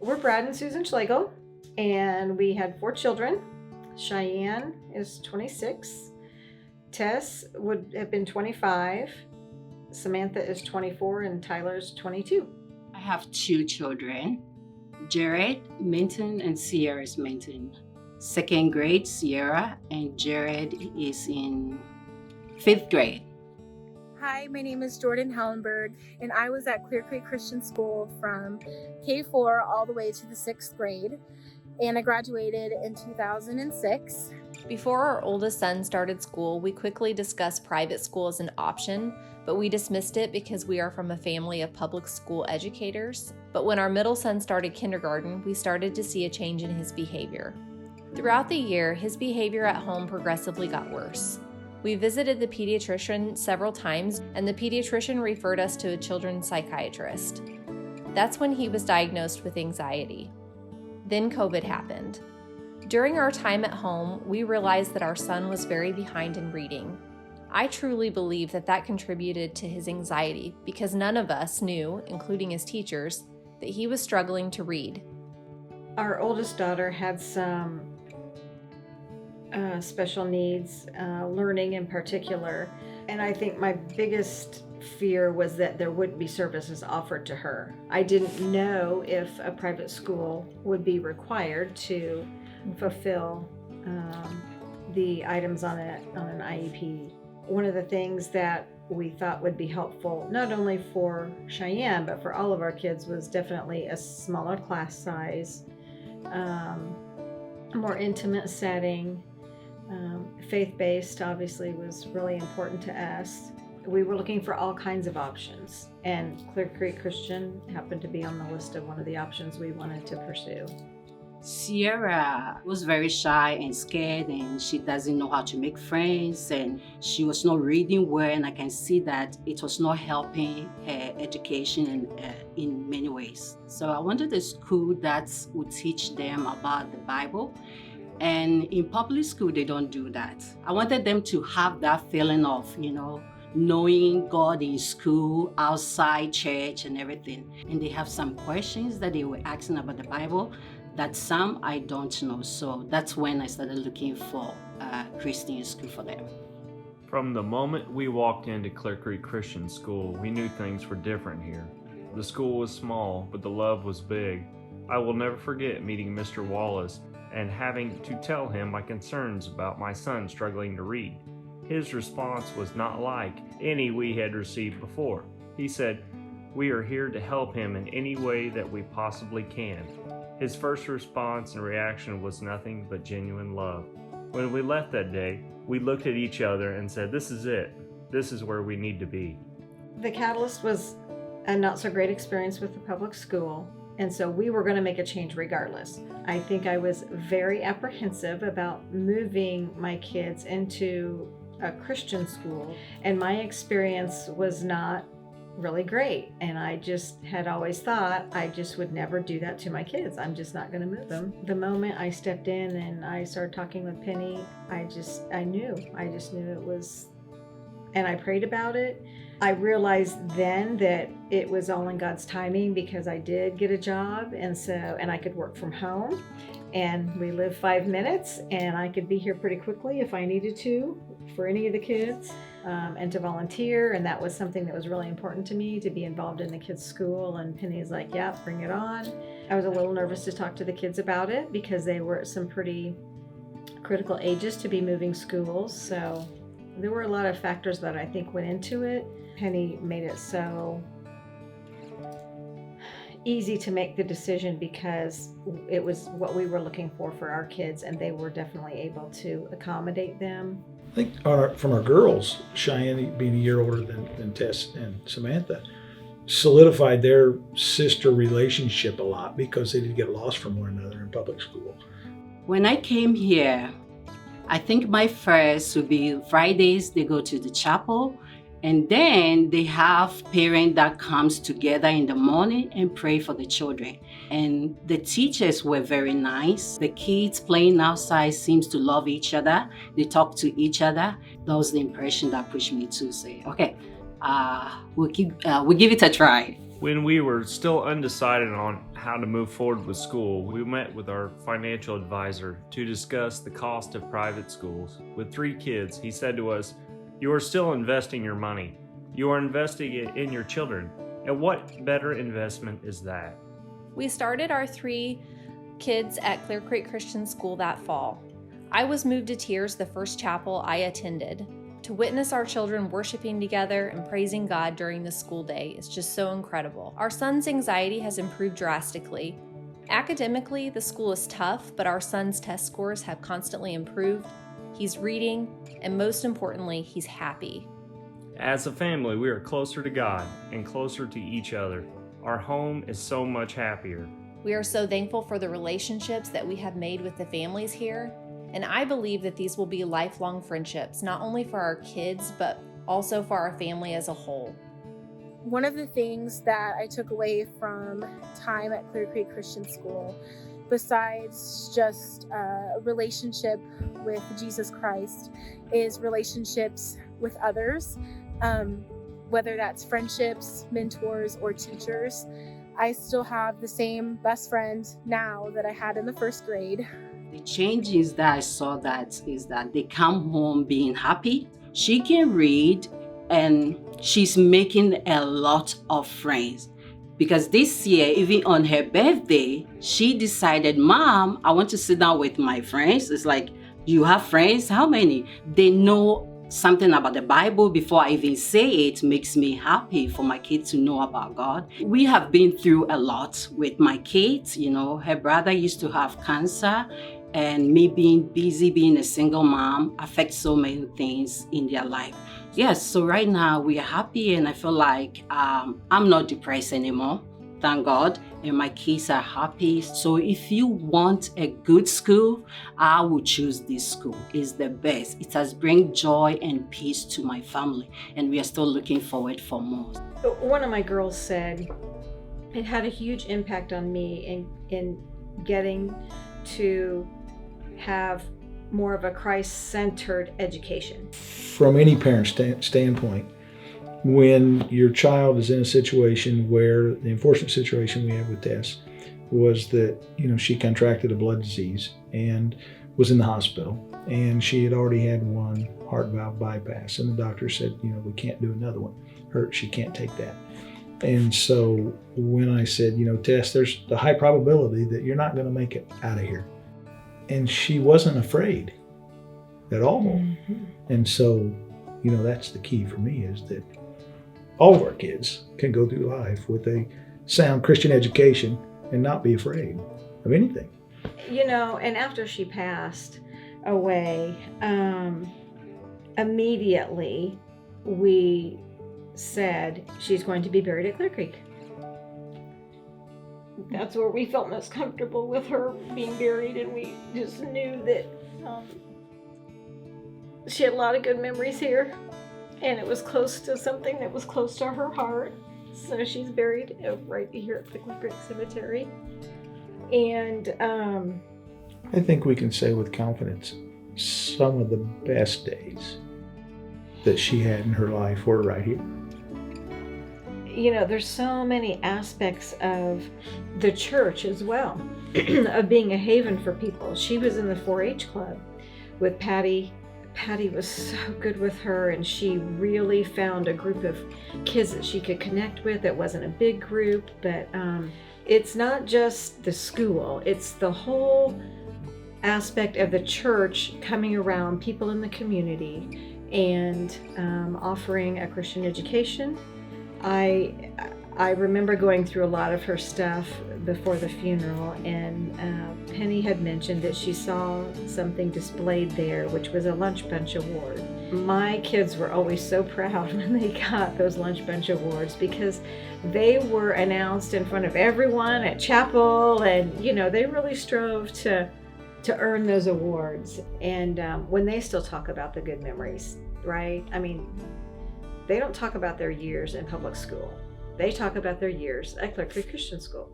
We're Brad and Susan Schlegel, and we had 4 children. Cheyenne is 26. Tess would have been 25. Samantha is 24, and Tyler's 22. I have 2 children, Jared Minton and Sierra's Minton. 2nd grade, Sierra, and Jared is in 5th grade. Hi, my name is Jordan Hellenberg, and I was at Clear Creek Christian School from K4 all the way to the 6th grade, and I graduated in 2006. Before our oldest son started school, we quickly discussed private school as an option, but we dismissed it because we are from a family of public school educators. But when our middle son started kindergarten, we started to see a change in his behavior. Throughout the year, his behavior at home progressively got worse. We visited the pediatrician several times, and the pediatrician referred us to a children's psychiatrist. That's when he was diagnosed with anxiety. Then COVID happened. During our time at home, we realized that our son was very behind in reading. I truly believe that contributed to his anxiety because none of us knew, including his teachers, that he was struggling to read. Our oldest daughter had some special needs, learning in particular. And I think my biggest fear was that there wouldn't be services offered to her. I didn't know if a private school would be required to fulfill the items on an IEP. One of the things that we thought would be helpful, not only for Cheyenne, but for all of our kids, was definitely a smaller class size, a more intimate setting. Faith-based obviously was really important to us. We were looking for all kinds of options, and Clear Creek Christian happened to be on the list of one of the options we wanted to pursue. Sierra was very shy and scared, and she doesn't know how to make friends, and she was not reading well, and I can see that it was not helping her education in many ways. So I wanted a school that would teach them about the Bible. And in public school, they don't do that. I wanted them to have that feeling of, knowing God in school, outside church and everything. And they have some questions that they were asking about the Bible that some I don't know. So that's when I started looking for a Christian school for them. From the moment we walked into Clear Creek Christian School, we knew things were different here. The school was small, but the love was big. I will never forget meeting Mr. Wallace and having to tell him my concerns about my son struggling to read. His response was not like any we had received before. He said, "We are here to help him in any way that we possibly can." His first response and reaction was nothing but genuine love. When we left that day, we looked at each other and said, "This is it. This is where we need to be." The catalyst was a not so great experience with the public school, and so we were going to make a change regardless. I think I was very apprehensive about moving my kids into a Christian school, and my experience was not really great. And I just had always thought I just would never do that to my kids. I'm just not going to move them. The moment I stepped in and I started talking with Penny, I just knew it was, and I prayed about it. I realized then that it was all in God's timing because I did get a job, and I could work from home, and we live 5 minutes, and I could be here pretty quickly if I needed to for any of the kids, and to volunteer. And that was something that was really important to me, to be involved in the kids' school. And Penny's like, "Yeah, bring it on." I was a little nervous to talk to the kids about it because they were at some pretty critical ages to be moving schools. So there were a lot of factors that I think went into it. Penny made it so easy to make the decision because it was what we were looking for our kids, and they were definitely able to accommodate them. I think from our girls, Cheyenne being a year older than Tess and Samantha, solidified their sister relationship a lot because they didn't get lost from one another in public school. When I came here, I think my first would be Fridays, they go to the chapel. And then they have parents that comes together in the morning and pray for the children. And the teachers were very nice. The kids playing outside seems to love each other. They talk to each other. That was the impression that pushed me to say, okay, we'll give it a try. When we were still undecided on how to move forward with school, we met with our financial advisor to discuss the cost of private schools. With 3 kids, he said to us, "You are still investing your money. You are investing it in your children. And what better investment is that?" We started our 3 kids at Clear Creek Christian School that fall. I was moved to tears the first chapel I attended. To witness our children worshiping together and praising God during the school day is just so incredible. Our son's anxiety has improved drastically. Academically, the school is tough, but our son's test scores have constantly improved. He's reading, and most importantly, he's happy. As a family, we are closer to God and closer to each other. Our home is so much happier. We are so thankful for the relationships that we have made with the families here. And I believe that these will be lifelong friendships, not only for our kids, but also for our family as a whole. One of the things that I took away from time at Clear Creek Christian School, besides just a relationship with Jesus Christ, is relationships with others, whether that's friendships, mentors, or teachers. I still have the same best friend now that I had in the first grade. The changes that I saw that is that they come home being happy. She can read and she's making a lot of friends. Because this year, even on her birthday, she decided, "Mom, I want to sit down with my friends." It's like, "You have friends? How many?" They know something about the Bible before I even say it. Makes me happy for my kids to know about God. We have been through a lot with my kids. Her brother used to have cancer, and me being busy, being a single mom, affects so many things in their life. Yes, so right now we are happy, and I feel like I'm not depressed anymore. Thank God, and my kids are happy. So if you want a good school, I would choose this school. It's the best. It has brought joy and peace to my family, and we are still looking forward for more. One of my girls said it had a huge impact on me in getting to have more of a Christ-centered education. From any parent's standpoint, when your child is in a situation where the unfortunate situation we had with Tess was that, she contracted a blood disease and was in the hospital, and she had already had one heart valve bypass, and the doctor said, we can't do another one. She can't take that. And so when I said, Tess, there's a high probability that you're not going to make it out of here. And she wasn't afraid at all. Mm-hmm. And so, that's the key for me, is that all of our kids can go through life with a sound Christian education and not be afraid of anything. And after she passed away, immediately we said she's going to be buried at Clear Creek. That's where we felt most comfortable with her being buried, and we just knew that she had a lot of good memories here, and it was close to something that was close to her heart. So she's buried right here at the Clear Creek Cemetery. And I think we can say with confidence, some of the best days that she had in her life were right here. There's so many aspects of the church as well, of being a haven for people. She was in the 4-H club with Patty. Patty was so good with her, and she really found a group of kids that she could connect with. It wasn't a big group, but it's not just the school. It's the whole aspect of the church coming around people in the community and offering a Christian education. I remember going through a lot of her stuff before the funeral, and Penny had mentioned that she saw something displayed there, which was a lunch bunch award. My kids were always so proud when they got those lunch bunch awards, because they were announced in front of everyone at chapel, and they really strove to earn those awards. And when they still talk about the good memories, right? I mean, they don't talk about their years in public school. They talk about their years at Clear Creek Christian School.